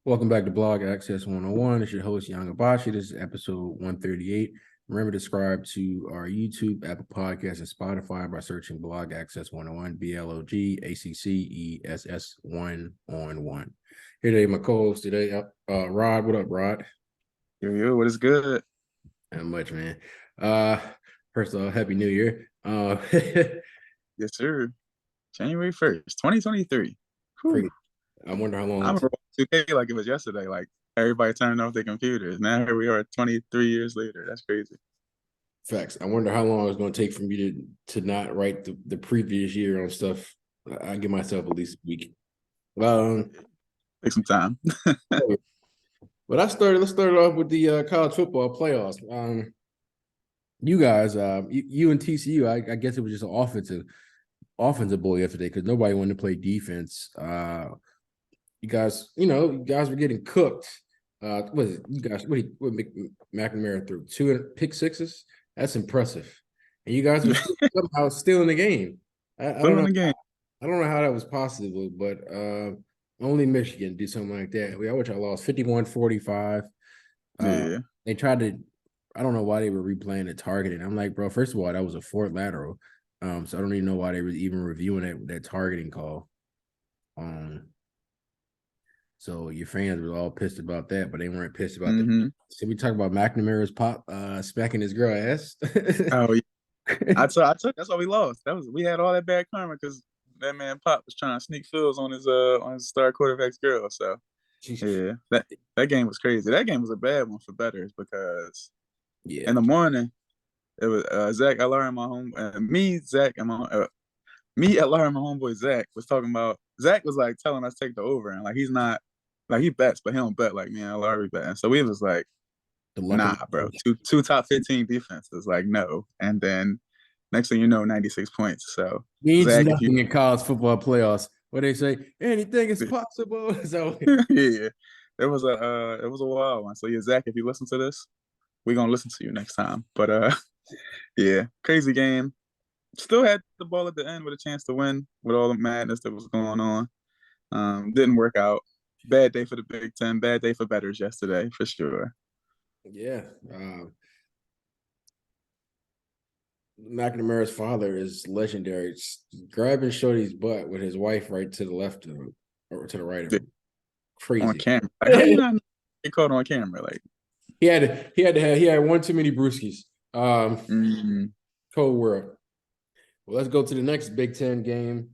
Welcome back to Blog Access 101. It's your host, Young Abachi. This is episode 138. Remember to subscribe to our YouTube, Apple Podcasts, and Spotify by searching Blog Access 101, BLOGACCESS 1 on 1. Here today, my co-host today, Rod. What up, Rod? Yo, what is good? Not much, man. First of all, Happy New Year. Yes, sir. January 1st, 2023. Whew. I wonder how long. I'm a 2K like it was yesterday. Like everybody turning off their computers. Now here we are 23 years later. That's crazy. Facts. I wonder how long it's going to take for me to not write the previous year on stuff. I give myself at least a week. Take some time. But let's start off with the college football playoffs. You guys, you and TCU, I guess it was just an offensive bowl yesterday because nobody wanted to play defense. You guys were getting cooked. What is it? You guys, what McNamara threw 2 pick sixes? That's impressive. And you guys were somehow still in the game. I don't know. I don't know how that was possible, but only Michigan do something like that. I wish I lost 51-45. Yeah. They tried to. I don't know why they were replaying the targeting. I'm like, bro, first of all, that was a fourth lateral. So I don't even know why they were even reviewing that targeting call. So your fans were all pissed about that, but they weren't pissed about that. So we talk about McNamara's pop smacking his girl ass. Oh yeah. I took that's why we lost. We had all that bad karma because that man Pop was trying to sneak fills on his star quarterback's girl. So yeah, that game was crazy. That game was a bad one for bettors because in the morning it was Zach, Alar, and my home, Zach, and Alar, and my homeboy Zach was talking about. Zach was like telling us take the over, and like he's not. Like he bets, but he don't bet like me and Larry betting. So we was like, nah, bro. Two top 15 defenses, like no. And then next thing you know, 96 points. So means Zach, nothing in college football playoffs. What they say, anything is possible. So yeah, it was a wild one. So yeah, Zach, if you listen to this, we're gonna listen to you next time. But yeah, crazy game. Still had the ball at the end with a chance to win with all the madness that was going on. Didn't work out. Bad day for the Big Ten. Bad day for bettors yesterday, for sure. Yeah. McNamara's father is legendary. It's grabbing Shorty's butt with his wife right to the left of him, or to the right of him. Crazy. On camera. Like, how you not get caught on camera? Like he had one too many brewskis. Cold world. Well, let's go to the next Big Ten game.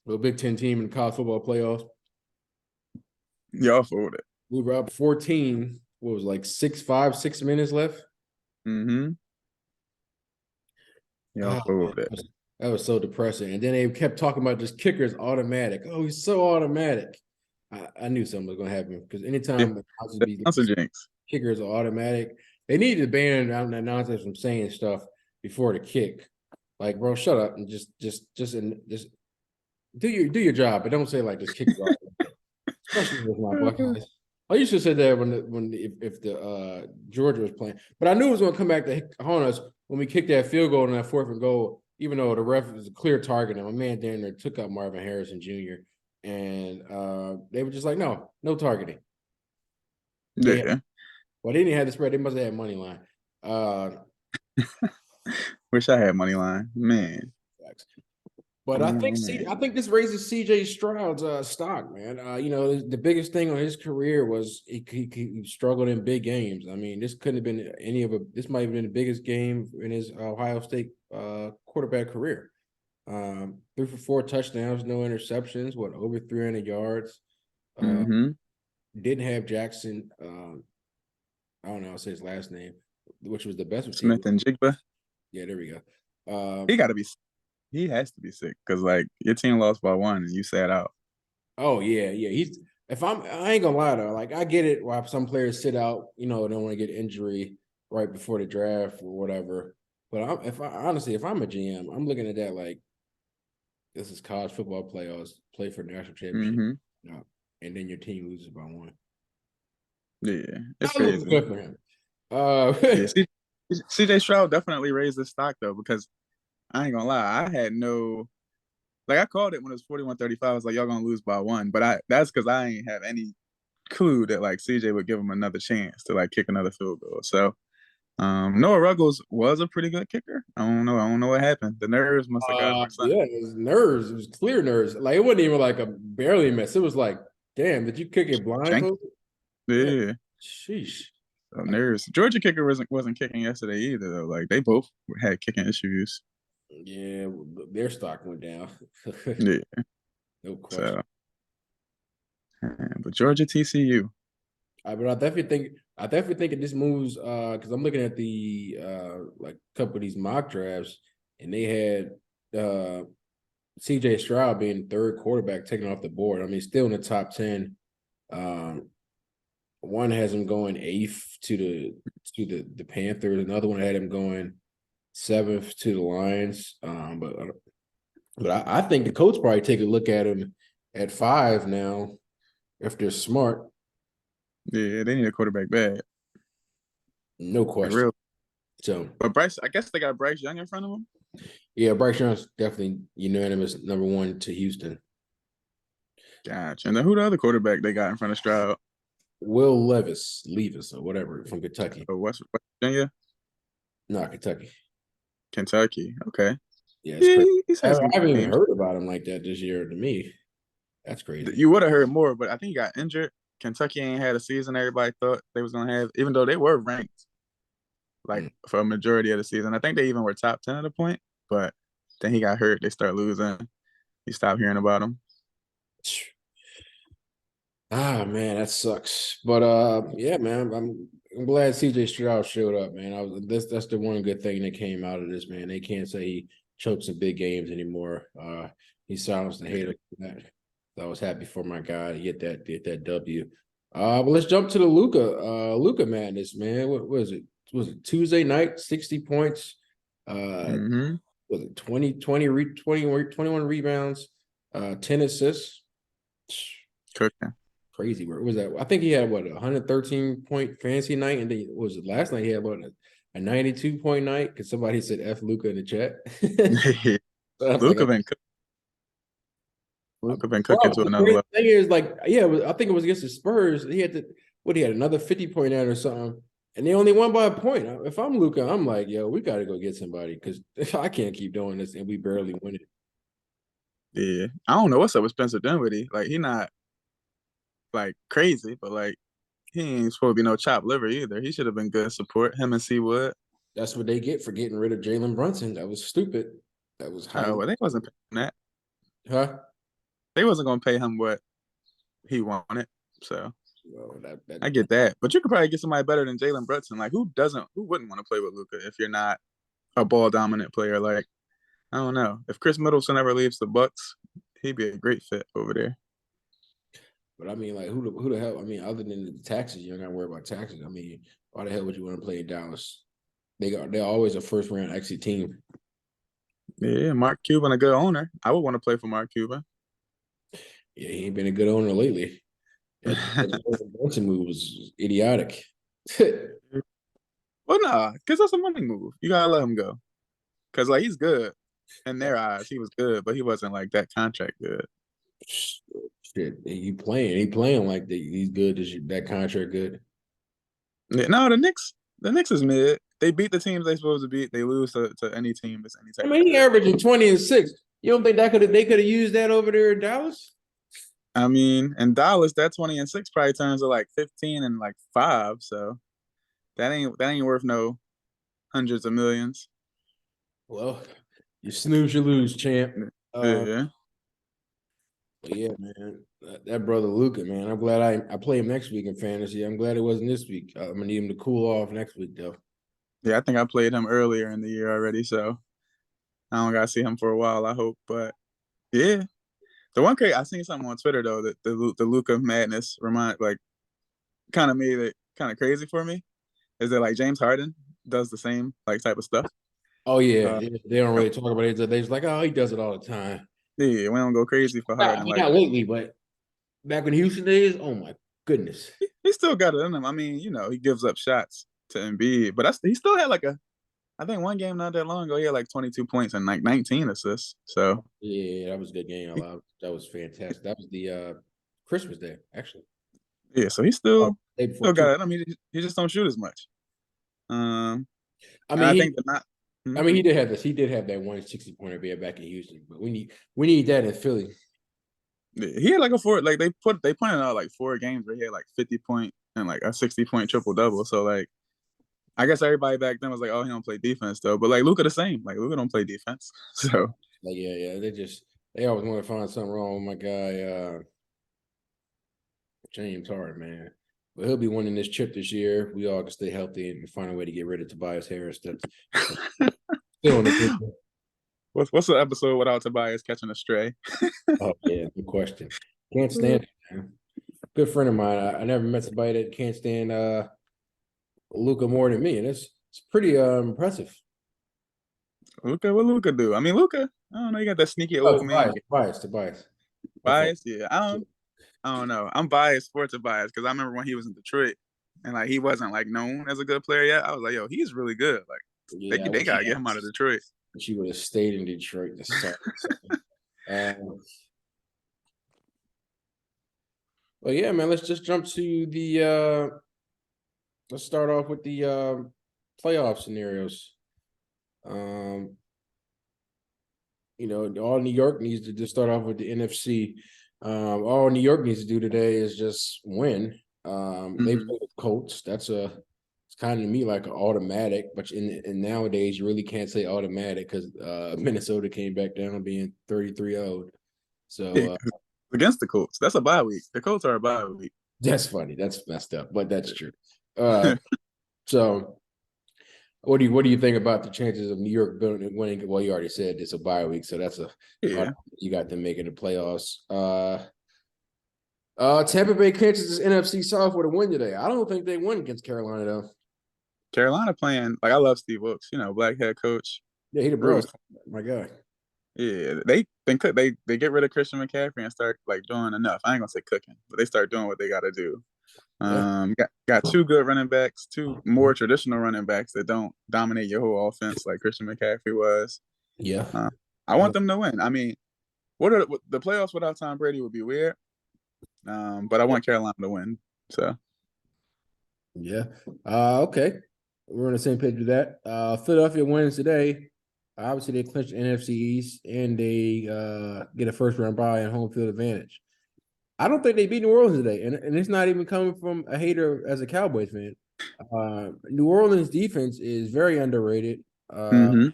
The Big Ten team in the college football playoffs. Y'all fooled it. We were up 14. What was it, like 6 minutes left? Y'all fooled it. That was so depressing. And then they kept talking about this kicker is automatic. Oh, he's so automatic. I knew something was going to happen because anytime kickers are automatic, they need to ban that nonsense from saying stuff before the kick. Like, bro, shut up and just do your job, but don't say like this kick is automatic. Especially with my Buckeyes. I used to say that if the Georgia was playing, but I knew it was going to come back to haunt us when we kicked that field goal on that 4th and goal. Even though the ref was a clear target, and my man down there took out Marvin Harrison Jr. and they were just like, no targeting. Yeah. Well, they didn't have the spread. They must have had money line. Wish I had money line, man. But I think this raises C.J. Stroud's stock, man. The biggest thing on his career was he struggled in big games. I mean, this couldn't have been this might have been the biggest game in his Ohio State quarterback career. 3 for 4 touchdowns, no interceptions, over 300 yards. Didn't have Jackson. I don't know. I'll say his last name, which was the best receiver. Smith and Jigba. Yeah, there we go. He has to be sick because like your team lost by 1 and you sat out. Oh yeah. I ain't gonna lie though, like I get it why some players sit out, don't want to get injury right before the draft or whatever. But if I'm a GM, I'm looking at that like this is college football playoffs, play for national championship, and then your team loses by 1. Yeah, it's crazy. Good for him. CJ Stroud definitely raised his stock though because I ain't gonna lie, I had no Like I called it when it was 41-35. I was like, y'all gonna lose by 1. But that's because I ain't have any clue that like CJ would give him another chance to like kick another field goal. So Noah Ruggles was a pretty good kicker. I don't know. I don't know what happened. The nerves must have got him or something. Yeah, it was nerves. It was clear nerves. Like it wasn't even like a barely miss. It was like, damn, did you kick it blindfolded? Yeah. Yeah. Sheesh. So nerves. Georgia kicker wasn't kicking yesterday either though. Like they both had kicking issues. Yeah, their stock went down. Yeah. No question. So, but Georgia TCU. But I definitely think this moves because I'm looking at the like a couple of these mock drafts and they had CJ Stroud being third quarterback taken off the board. I mean, still in the top 10. One has him going eighth to the Panthers. Another one had him going seventh to the Lions. But I think the coach probably take a look at him at 5 now if they're smart. Yeah, they need a quarterback bad. No Like question. real. So, But Bryce, I guess they got Bryce Young in front of him. yeah, Bryce Young's definitely unanimous number 1 to Houston. Gotcha. And then who the other quarterback they got in front of Stroud? Will Levis, or whatever from Kentucky. Oh, West Virginia? Not Kentucky. Kentucky. Okay. Yeah, it's crazy. He's I had some haven't even games. heard about him like that this year to me. That's crazy. You would have heard more, but I think he got injured. Kentucky ain't had a season everybody thought they was gonna have, even though they were ranked like for a majority of the season. I think they even were top 10 at the point, but then he got hurt. They start losing. You stop hearing about him. Ah man, that sucks. But yeah, man, I'm glad CJ Stroud showed up, man. That's the one good thing that came out of this, man. They can't say he choked some big games anymore. He silenced the hater for that. So I was happy for my guy to get that W. But let's jump to the Luka madness, man. What was it? Was it Tuesday night? 60 points. Was it 21 rebounds, 10 assists. Cooking. Crazy. Where was that? I think he had what 113-point fantasy night, and then was it last night? He had what a 92-point night because somebody said F Luka in the chat. So Luka been cooking to another level. The thing is, like, yeah, I think it was against the Spurs. He had another 50-point night or something, and they only won by a point. If I'm Luka, I'm like, yo, we got to go get somebody because I can't keep doing this and we barely win it. Yeah, I don't know what's up with Spencer Dinwiddie. Like he not like crazy, but like he ain't supposed to be no chopped liver either. He should have been good support. Him and C Wood. That's what they get for getting rid of Jalen Brunson. That was stupid. That was high. Oh, well, they wasn't paying that. Huh? They wasn't gonna pay him what he wanted. So Well, I get that. But you could probably get somebody better than Jalen Brunson. Like who wouldn't want to play with Luka if you're not a ball dominant player? Like, I don't know. If Chris Middleton ever leaves the Bucks, he'd be a great fit over there. But I mean, like, who the hell? I mean, other than the taxes, you're not gonna worry about taxes. I mean, why the hell would you want to play in Dallas? They're always a first round exit team. Yeah, Mark Cuban, a good owner. I would want to play for Mark Cuban. Yeah, he ain't been a good owner lately. That Brunson move was idiotic. Well, nah, because that's a money move. You gotta let him go. Because like he's good in their eyes, he was good, but he wasn't like that contract good. Shit, he playing like he's good. That contract good? Yeah, no, the Knicks is mid. They beat the teams they supposed to beat. They lose to any team that's any type. I mean, he averaging 20 and 6. You don't think they could have used that over there in Dallas? I mean, in Dallas, that 20 and 6 probably turns to like 15 and like 5. So that ain't worth no hundreds of millions. Well, you snooze, you lose, champ. Yeah. Yeah, man. That brother Luka, man. I'm glad I play him next week in fantasy. I'm glad it wasn't this week. I'm gonna need him to cool off next week, though. Yeah, I think I played him earlier in the year already, so I don't gotta see him for a while, I hope. But yeah. The one I seen something on Twitter though that the Luka madness like kind of made it kind of crazy for me. Is that like James Harden does the same like type of stuff? Oh yeah, they don't really talk about it. They're just like, oh, he does it all the time. Yeah, we don't go crazy for Harden. Not lately, but back when Houston days, oh my goodness, he still got it in him. I mean, he gives up shots to Embiid, but he still had like a I think one game not that long ago, he had like 22 points and like 19 assists. So Yeah, that was a good game. That was fantastic. That was the Christmas day, actually. yeah, so he Oh, still day before still too. got it. I mean, he just don't shoot as much. I And mean, I think the not. he did have this. He did have that 160 pointer beer back in Houston, but we need that in Philly. He had like a four. Like they pointed out like 4 games where he had like 50 point and like a 60 point triple double. So like I guess everybody back then was like, oh, he don't play defense though. But like Luka the same. Like Luka don't play defense. So Like yeah. They always want to find something wrong with my guy James Harden, man. But he'll be winning this chip this year. We all can stay healthy and find a way to get rid of Tobias Harris. That's still in the picture. what's the episode without Tobias catching a stray? Oh yeah, good question. Can't stand it, man. Good friend of mine. I never met somebody that can't stand Luka more than me, and it's pretty impressive. Luka, what Luka do? I mean, Luka, I don't know. You got that sneaky Oh, old man Tobias. bias. Yeah, I don't know. I'm biased for Tobias because I remember when he was in Detroit and like he wasn't like known as a good player yet. I was like, yo, he's really good. Like Yeah, they gotta get him out of Detroit. she would have stayed in Detroit. Well, yeah, man. Let's just jump to the. Let's start off with the playoff scenarios. All New York needs to just start off with the NFC. All New York needs to do today is just win. They play the Colts. It's kind of to me like an automatic, but in nowadays you really can't say automatic because Minnesota came back down being 33-0. So against the Colts, that's a bye week. The Colts are a bye week. That's funny. That's messed up, but that's true. So what do you think about the chances of New York winning? Well, you already said it's a bye week, so that's you got them making the playoffs. Tampa Bay catches NFC South with a win today. I don't think they win against Carolina though. Carolina playing like I love Steve Wilkes, black head coach. Yeah, he the bro. My guy. Yeah, they get rid of Christian McCaffrey and start like doing enough. I ain't gonna say cooking, but they start doing what they got to do. Yeah. Got 2 good running backs, 2 more traditional running backs that don't dominate your whole offense like Christian McCaffrey was. Yeah. I want them to win. I mean, what the playoffs without Tom Brady would be weird. But I want Carolina to win. So yeah. Okay. We're on the same page with that. Philadelphia wins today. Obviously, they clinched the NFC East and they get a first round bye and home field advantage. I don't think they beat New Orleans today, and it's not even coming from a hater as a Cowboys fan. New Orleans defense is very underrated. Have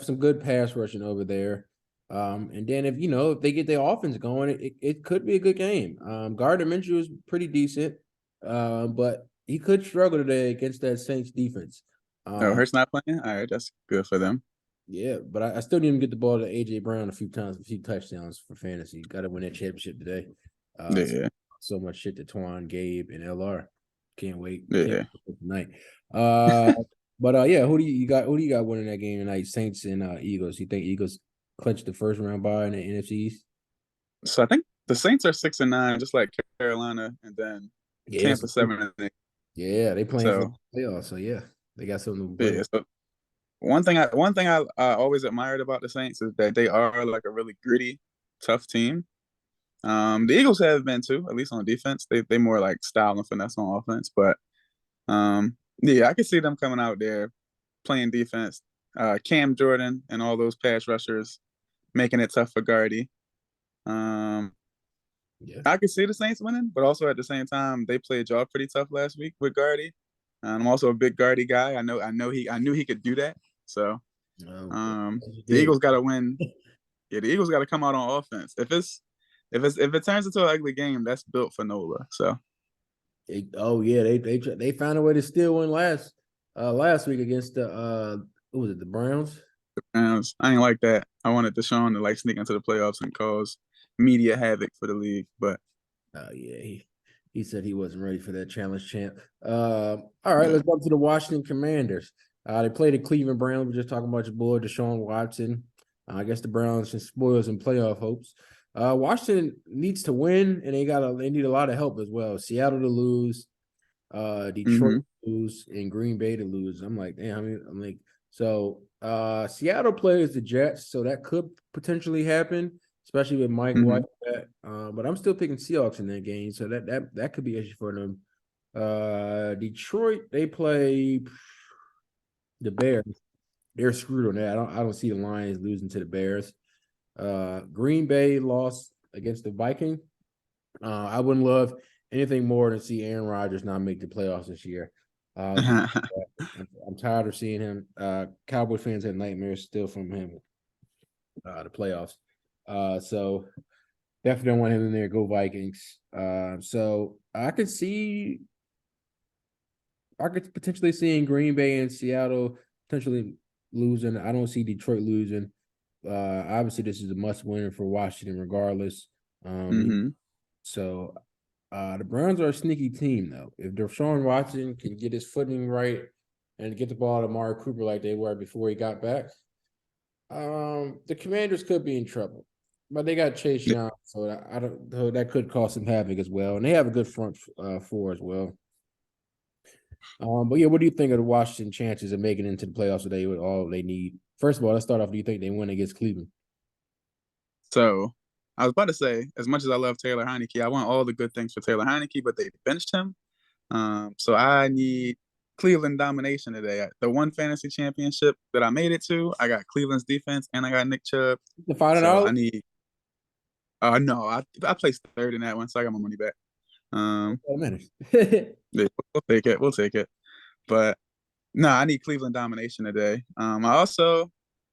some good pass rushing over there. And then if they get their offense going, it could be a good game. Gardner Minshew is pretty decent, but he could struggle today against that Saints defense. Hurts not playing. All right, that's good for them. Yeah, but I still need to get the ball to AJ Brown a few touchdowns for fantasy. Got to win that championship today. Yeah. So much shit to Twan, Gabe, and LR. Can't wait. Yeah. Tonight. Who do you got? Who do you got winning that game tonight? Saints and Eagles. You think Eagles clinch the first round bye in the NFC East? So I think the Saints are 6-9, just like Carolina, and then Tampa 7-8. Yeah, they playing for the playoffs. So yeah, they got something to play. Yeah. So one thing I always admired about the Saints is that they are like a really gritty, tough team. The Eagles have been too, at least on defense. They more like style and finesse on offense, but I could see them coming out there playing defense. Cam Jordan and all those pass rushers making it tough for Gardy. I could see the Saints winning, but also at the same time, they played y'all pretty tough last week with Gardy. I'm also a big Gardy guy. I knew he could do that. So, the Eagles got to win. Yeah, the Eagles got to come out on offense. If it turns into an ugly game, that's built for Nola. So, they found a way to still win last week against the who was it, the Browns? The Browns. I ain't like that. I wanted Deshaun to like sneak into the playoffs and cause media havoc for the league, but he said he wasn't ready for that challenge champ. All right, let's go to the Washington Commanders. They played the Cleveland Browns. We're just talking about your boy Deshaun Watson. I guess the Browns can spoil some playoff hopes. Washington needs to win, and they need a lot of help as well. Seattle to lose, Detroit lose and Green Bay to lose. I'm like, damn. I mean, I'm like, so Seattle plays the Jets, so that could potentially happen, especially with Mike White. But I'm still picking Seahawks in that game, so that could be an issue for them. Detroit, they play the Bears. They're screwed on that. I don't see the Lions losing to the Bears. Green Bay lost against the Vikings. I wouldn't love anything more than see Aaron Rodgers not make the playoffs this year. I'm tired of seeing him. Cowboy fans have nightmares still from him. The playoffs. So definitely don't want him in there. Go Vikings. So I could potentially seeing Green Bay and Seattle potentially losing. I don't see Detroit losing. Obviously, this is a must win for Washington, regardless. So the Browns are a sneaky team, though. If Deshaun Watson can get his footing right and get the ball to Amari Cooper like they were before he got back, the Commanders could be in trouble. But they got Chase Young, so that could cause some havoc as well. And they have a good front four as well. But yeah, what do you think of the Washington chances of making it into the playoffs today with all they need? First of all, let's start off. Do you think they win against Cleveland? So I was about to say, as much as I love Taylor Heineke, I want all the good things for Taylor Heineke, but they benched him. So I need Cleveland domination today. The one fantasy championship that I made it to, I got Cleveland's defense and I got Nick Chubb. The final so I need. No, I placed third in that one, so I got my money back. Yeah, we'll take it. We'll take it. But no, I need Cleveland domination today.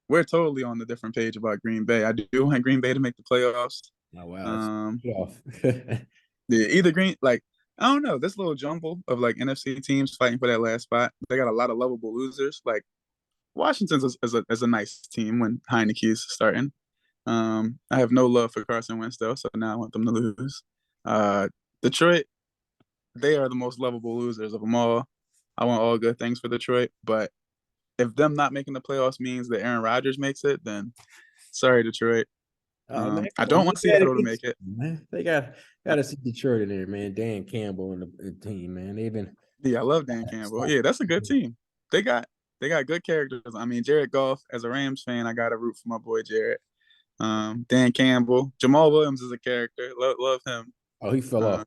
We're totally on the different page about Green Bay. I do want Green Bay to make the playoffs. Oh wow. Yeah, either I don't know, this little jumble of like NFC teams fighting for that last spot. They got a lot of lovable losers. Like Washington's is a nice team when Heineke's starting. I have no love for Carson Wentz though, so now I want them to lose. Detroit, they are the most lovable losers of them all. I want all good things for Detroit, but if them not making the playoffs means that Aaron Rodgers makes it, then sorry, Detroit. I don't want Seattle to make it. Man. They got to see Detroit in there, man. Dan Campbell and the team, man. They've been. Yeah, I love Dan Campbell. Yeah, that's a good team. They got good characters. I mean, Jared Goff, as a Rams fan, I got to root for my boy Jared. Dan Campbell, Jamal Williams is a character. Love him. Oh, he fell off.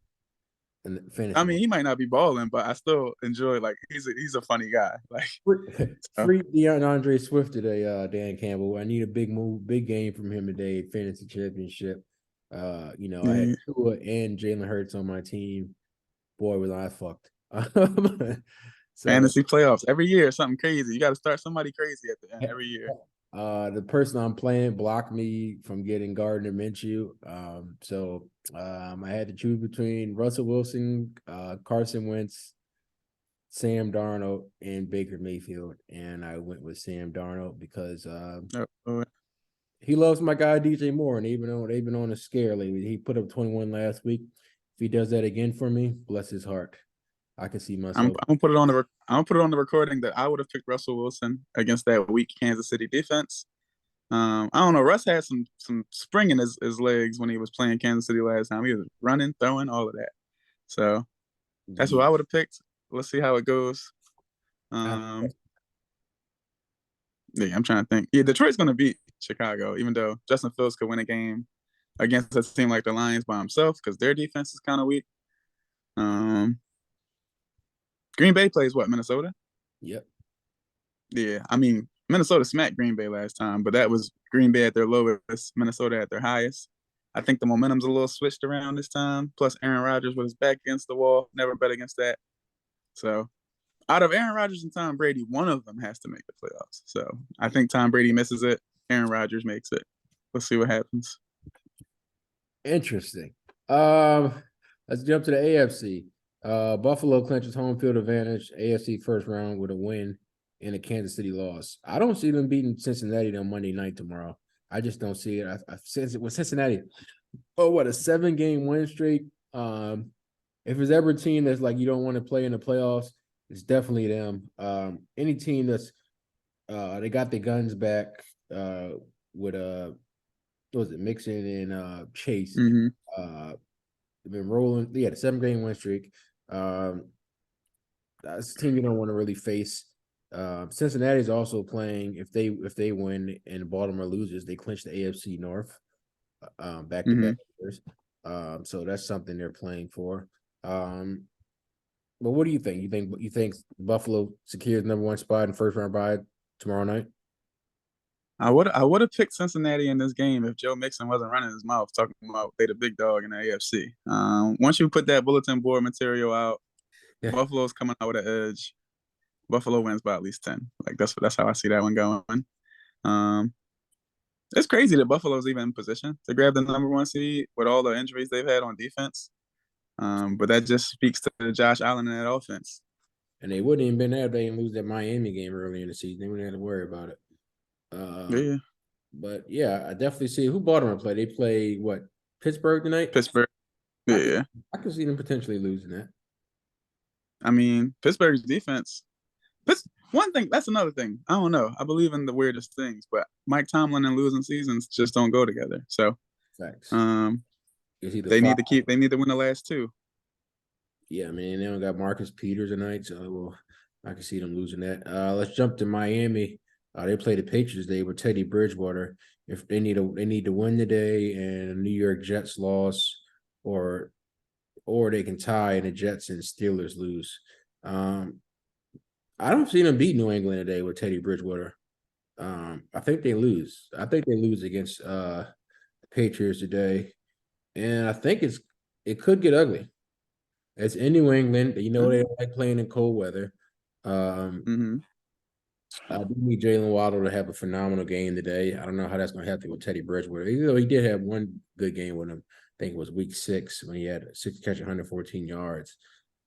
I mean, he might not be balling, but I still enjoy. Like he's a funny guy. Like free DeAndre Swift today, Dan Campbell. I need a big game from him today. Fantasy championship. I had Tua and Jalen Hurts on my team. Boy, was I fucked. Fantasy playoffs every year, something crazy. You got to start somebody crazy at the end every year. The person I'm playing blocked me from getting Gardner Minshew. I had to choose between Russell Wilson, Carson Wentz, Sam Darnold, and Baker Mayfield. And I went with Sam Darnold because he loves my guy DJ Moore, and they've been on a scare lately. He put up 21 last week. If he does that again for me, bless his heart. I can see myself. I'm gonna put it on the recording that I would have picked Russell Wilson against that weak Kansas City defense. I don't know. Russ had some spring in his legs when he was playing Kansas City last time. He was running, throwing, all of that. So that's what I would have picked. Let's see how it goes. Yeah, I'm trying to think. Yeah, Detroit's gonna beat Chicago, even though Justin Fields could win a game against a team like the Lions by himself because their defense is kind of weak. Green Bay plays what, Minnesota? Yep. Yeah, I mean, Minnesota smacked Green Bay last time, but that was Green Bay at their lowest, Minnesota at their highest. I think the momentum's a little switched around this time. Plus, Aaron Rodgers with his back against the wall. Never bet against that. So, out of Aaron Rodgers and Tom Brady, one of them has to make the playoffs. So, I think Tom Brady misses it. Aaron Rodgers makes it. Let's see what happens. Interesting. Let's jump to the AFC. Buffalo clinches home field advantage, AFC first round with a win and a Kansas City loss. I don't see them beating Cincinnati on Monday night tomorrow. I just don't see it. I sense it with Cincinnati. Oh, what a 7-game win streak. If there's ever a team that's like you don't want to play in the playoffs, it's definitely them. Any team that's they got their guns back with what was it, Mixon and Chase. They've been rolling. They had a 7-game win streak. That's a team you don't want to really face. Cincinnati is also playing. If they win and Baltimore loses, they clinch the AFC North back to back years. So that's something they're playing for. But what do you think? You think Buffalo secures number one spot in first round bye tomorrow night? I would have picked Cincinnati in this game if Joe Mixon wasn't running his mouth talking about they the big dog in the AFC. Once you put that bulletin board material out, Yeah. Buffalo's coming out with an edge. Buffalo wins by at least 10. Like that's how I see that one going. Um, it's crazy that Buffalo's even in position to grab the number one seed with all the injuries they've had on defense. But that just speaks to Josh Allen and that offense. And they wouldn't even been there if they didn't lose that Miami game early in the season. They wouldn't have to worry about it. Yeah. But yeah, I definitely see who Baltimore play. They play what, Pittsburgh tonight? Pittsburgh. Yeah. I can see them potentially losing that. I mean, Pittsburgh's defense. One thing, that's another thing. I don't know. I believe in the weirdest things, but Mike Tomlin and losing seasons just don't go together. So, Facts. They need to win the last two. Yeah, I mean, they don't got Marcus Peters tonight, so I can see them losing that. Let's jump to Miami. They play the Patriots today with Teddy Bridgewater. If they need to win today and a New York Jets loss, or they can tie and the Jets and Steelers lose. I don't see them beat New England today with Teddy Bridgewater. I think they lose. I think they lose against the Patriots today, and I think it could get ugly. It's in New England. You know they like playing in cold weather. I do need Jalen Waddle to have a phenomenal game today. I don't know how that's going to happen with Teddy Bridgewater. Even though he did have one good game with him, I think it was week 6 when he had 6 catch, 114 yards.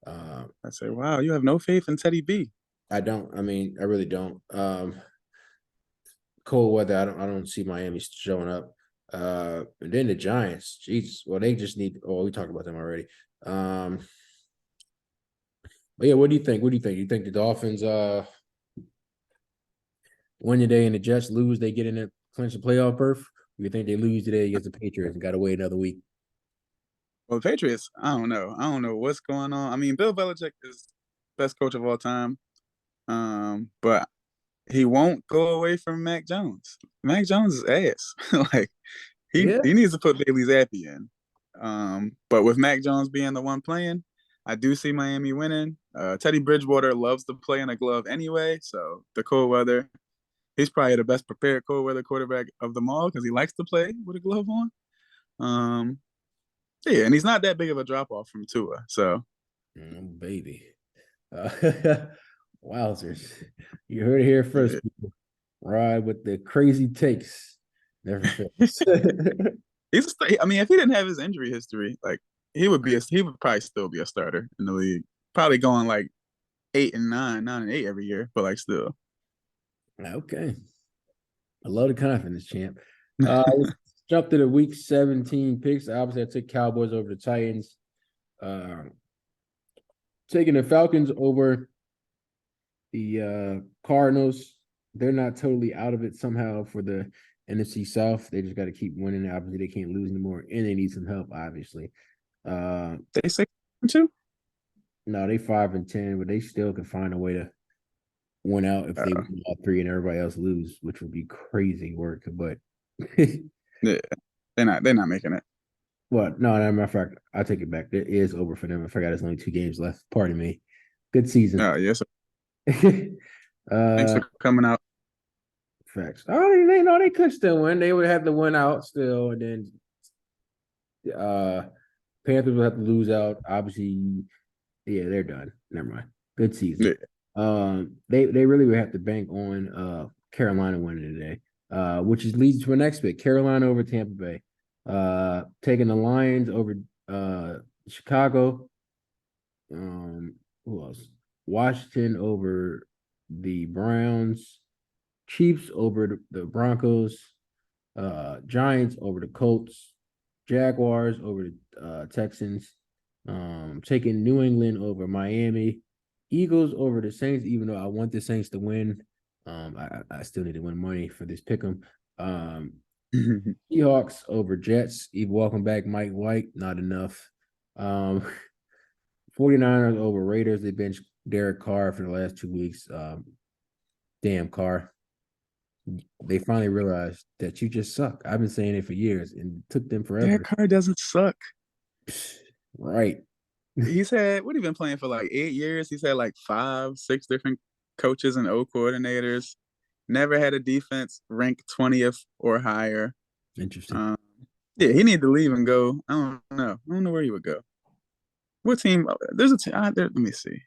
I say, wow, you have no faith in Teddy B. I don't. I mean, I really don't. Cold weather, I don't see Miami showing up. And then the Giants, Jesus, well, they just need. Oh, we talked about them already. But yeah, what do you think? You think the Dolphins win today and the Jets lose? They get in a clinch the playoff berth. Or you think they lose today against the Patriots and got to wait another week? Well, the Patriots, I don't know. I don't know what's going on. I mean, Bill Belichick is best coach of all time. But he won't go away from Mac Jones. Mac Jones is ass. Like he needs to put Bailey Zappi in. But with Mac Jones being the one playing, I do see Miami winning. Teddy Bridgewater loves to play in a glove anyway, so the cold weather, he's probably the best prepared cold weather quarterback of them all because he likes to play with a glove on. Yeah, and he's not that big of a drop off from Tua. So, baby, wowzers! You heard it here first. Yeah. Ride with the crazy takes. Never fails. I mean, if he didn't have his injury history, like he would probably still be a starter in the league. Probably going like 8 and 9, 9 and 8 every year, but like still. Okay. I love the confidence, champ. Let's jump to the week 17 picks. Obviously, I took Cowboys over the Titans. Taking the Falcons over the Cardinals. They're not totally out of it somehow for the NFC South. They just got to keep winning. Obviously, they can't lose anymore, and they need some help, obviously. They 6-2? No, they 5-10, but they still can find a way to win out if they win all 3 and everybody else lose, which would be crazy work. But yeah, they're not making it. Well, no, as a matter of fact, I take it back. It is over for them. I forgot there's only 2 games left. Pardon me. Good season. Yes. Thanks for coming out. Facts. Oh, they could still win. They would have to win out still, and then Panthers would have to lose out. Obviously, yeah, they're done. Never mind. Good season. Yeah. They really would have to bank on Carolina winning today, which leads to a next pick. Carolina over Tampa Bay. Taking the Lions over Chicago. Who else? Washington over the Browns. Chiefs over the Broncos. Giants over the Colts. Jaguars over the Texans. Taking New England over Miami. Eagles over the Saints, even though I want the Saints to win. I still need to win money for this pick 'em. Seahawks over Jets. Even welcome back Mike White. Not enough. 49ers over Raiders. They bench Derek Carr for the last 2 weeks. Damn Carr. They finally realized that you just suck. I've been saying it for years and it took them Derek forever. Carr doesn't suck. Right. He's had what he been playing for like 8 years. He's had like 5, 6 different coaches and O coordinators. Never had a defense ranked 20th or higher. Interesting. Um, yeah, he need to leave and go. I don't know. I don't know where he would go. What team? There's a team. Let me see.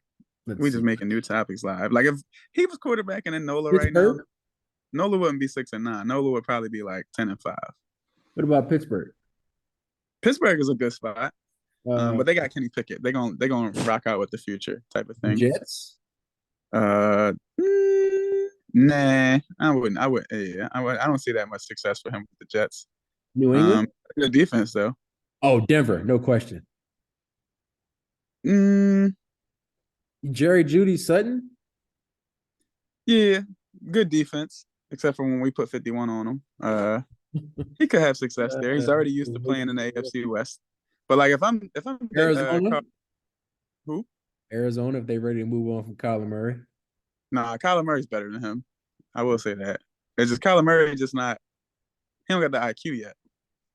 Let's We just see. making new topics live. Like if he was quarterbacking in Nola right now, Pittsburgh? Nola wouldn't be 6-9. Nola would probably be like 10-5. What about Pittsburgh? Pittsburgh is a good spot. Uh, But they got Kenny Pickett. They gonna rock out with the future type of thing. Jets? Uh, nah, I wouldn't. I would. Yeah, I would. I don't see that much success for him with the Jets. New England? Good defense though. Oh, Denver, no question. Mm, Jerry Judy Sutton? yeah, good defense. Except for when we put 51 on him. He could have success there. He's already used to playing in the AFC West. But like if I'm Arizona? who? Arizona, if they ready to move on from Kyler Murray. Nah, Kyler Murray's better than him. I will say that. It's just Kyler Murray just not. He don't got the IQ yet.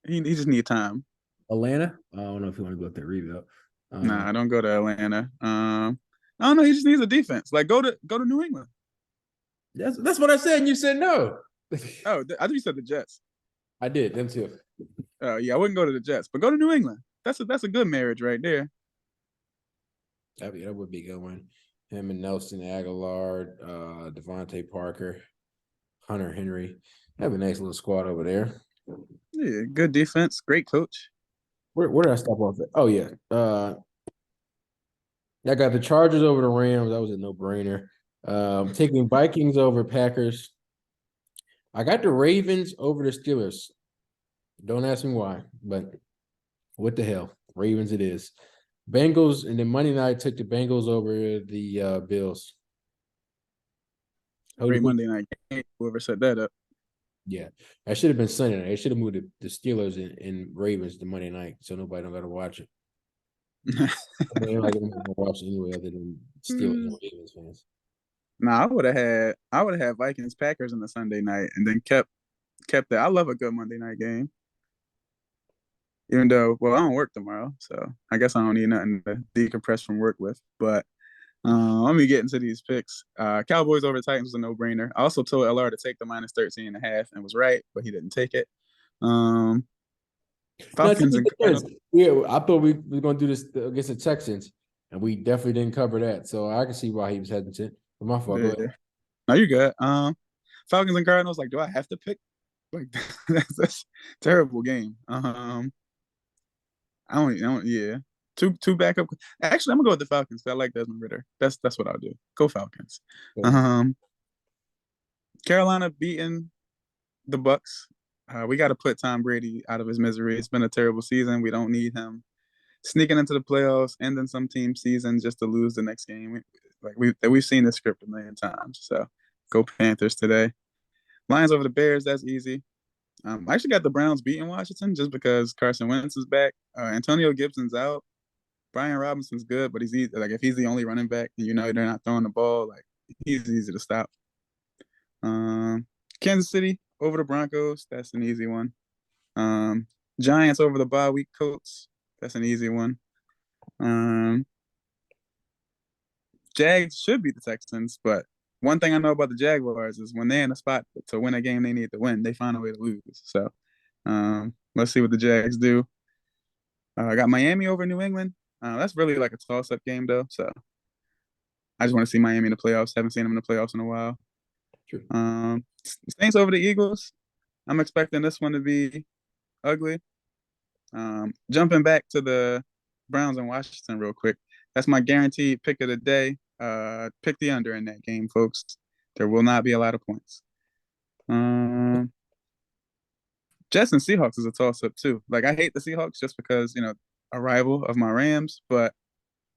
He just need time. Atlanta? I don't know if you want to go up there either. Nah, don't go to Atlanta. I don't know. He just needs a defense. Like go to New England. That's what I said, and you said no. Oh, I think you said the Jets. I did, them too. Yeah, I wouldn't go to the Jets, but go to New England. That's a good marriage right there. That would be a good one. Him and Nelson Aguilar, Devontae Parker, Hunter Henry. Have a nice little squad over there. Yeah, good defense, great coach. Where did I stop off at? Oh yeah. I got the Chargers over the Rams. That was a no-brainer. Taking Vikings over Packers. I got the Ravens over the Steelers. Don't ask me why, but what the hell? Ravens it is. Bengals, and then Monday night took the Bengals over the Bills. Great Monday night game. Whoever set that up. Yeah, that should have been Sunday night. They should have moved the Steelers and Ravens to Monday night, so nobody don't got to watch it. I mean, like I'm gonna watch it anyway, other than Steelers and Ravens fans. Nah, I would have had Vikings Packers on the Sunday night, and then kept that. I love a good Monday night game. Even though, well, I don't work tomorrow, so I guess I don't need nothing to decompress from work with. But let me get into these picks. Cowboys over Titans was a no-brainer. I also told LR to take the minus 13.5 and was right, but he didn't take it. Falcons and Cardinals. Yeah, I thought we were gonna do this against the Texans, and we definitely didn't cover that. So I can see why he was hesitant. But my fault. Go Yeah. ahead. No, you're good. Falcons and Cardinals. Like, do I have to pick? Like, that's a terrible game. Yeah. Two backup. Actually, I'm gonna go with the Falcons. I like Desmond Ritter. That's what I'll do. Go Falcons. Carolina beating the Bucks. We got to put Tom Brady out of his misery. It's been a terrible season. We don't need him sneaking into the playoffs, ending some team season just to lose the next game. We've seen this script a million times. So go Panthers today. Lions over the Bears. That's easy. I actually got the Browns beating Washington just because Carson Wentz is back. Antonio Gibson's out. Brian Robinson's good, but he's easy. Like if he's the only running back and they're not throwing the ball, like he's easy to stop. Kansas City over the Broncos. That's an easy one. Giants over the bye week Colts. That's an easy one. Jags should beat the Texans, but one thing I know about the Jaguars is when they're in a spot to win a game they need to win, they find a way to lose. So let's see what the Jags do. I got Miami over New England. That's really like a toss-up game, though. So I just want to see Miami in the playoffs. Haven't seen them in the playoffs in a while. True. Saints over the Eagles. I'm expecting this one to be ugly. Jumping back to the Browns and Washington real quick. That's my guaranteed pick of the day. Pick the under in that game, folks. There will not be a lot of points. Jets and Seahawks is a toss-up too. Like I hate the Seahawks just because a rival of my Rams, but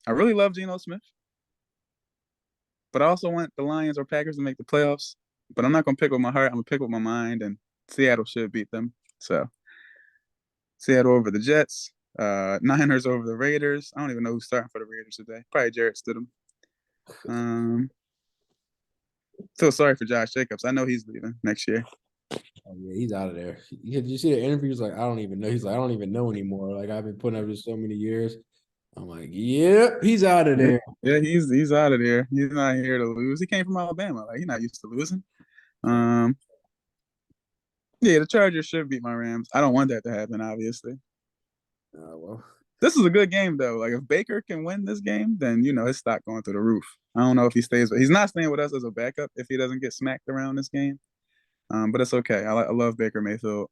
I really love Geno Smith. But I also want the Lions or Packers to make the playoffs. But I'm not gonna pick with my heart. I'm gonna pick with my mind, and Seattle should beat them. So Seattle over the Jets. Niners over the Raiders. I don't even know who's starting for the Raiders today. Probably Jarrett Stidham. Feel sorry for Josh Jacobs. I know he's leaving next year. Oh, yeah, he's out of there. Did you see the interviews? Like, I don't even know. He's like, I don't even know anymore. Like, I've been putting up this so many years. I'm like, yep, he's out of there. Yeah, he's out of there. He's not here to lose. He came from Alabama. Like, he's not used to losing. Yeah, the Chargers should beat my Rams. I don't want that to happen, obviously. Well, this is a good game though. Like if Baker can win this game, then his stock going through the roof. I don't know if he stays. He's not staying with us as a backup if he doesn't get smacked around this game. But it's okay. I love Baker Mayfield.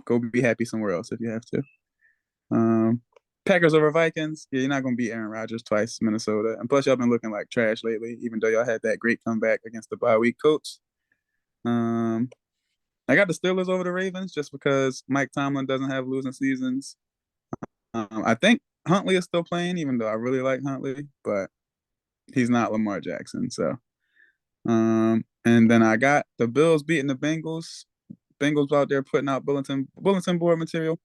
Go be happy somewhere else if you have to. Packers over Vikings. Yeah, you're not gonna beat Aaron Rodgers twice, Minnesota. And plus, y'all been looking like trash lately, even though y'all had that great comeback against the bye week coach. I got the Steelers over the Ravens just because Mike Tomlin doesn't have losing seasons. I think Huntley is still playing, even though I really like Huntley, but he's not Lamar Jackson. So, and then I got the Bills beating the Bengals. Bengals out there putting out bulletin board material.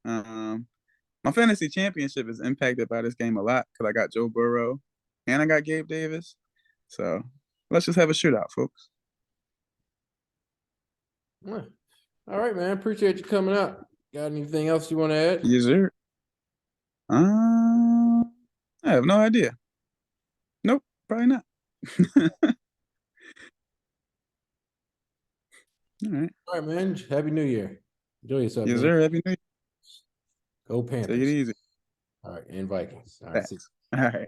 My fantasy championship is impacted by this game a lot because I got Joe Burrow and I got Gabe Davis. So let's just have a shootout, folks. All right, man. Appreciate you coming out. Got anything else you want to add? Yes, sir. I have no idea. Nope, probably not. All right. All right, man. Happy New Year. Enjoy yourself, Yes, man. sir. Happy New Year. Go Panthers. Take it easy. All right, and Vikings. All right, see. All right.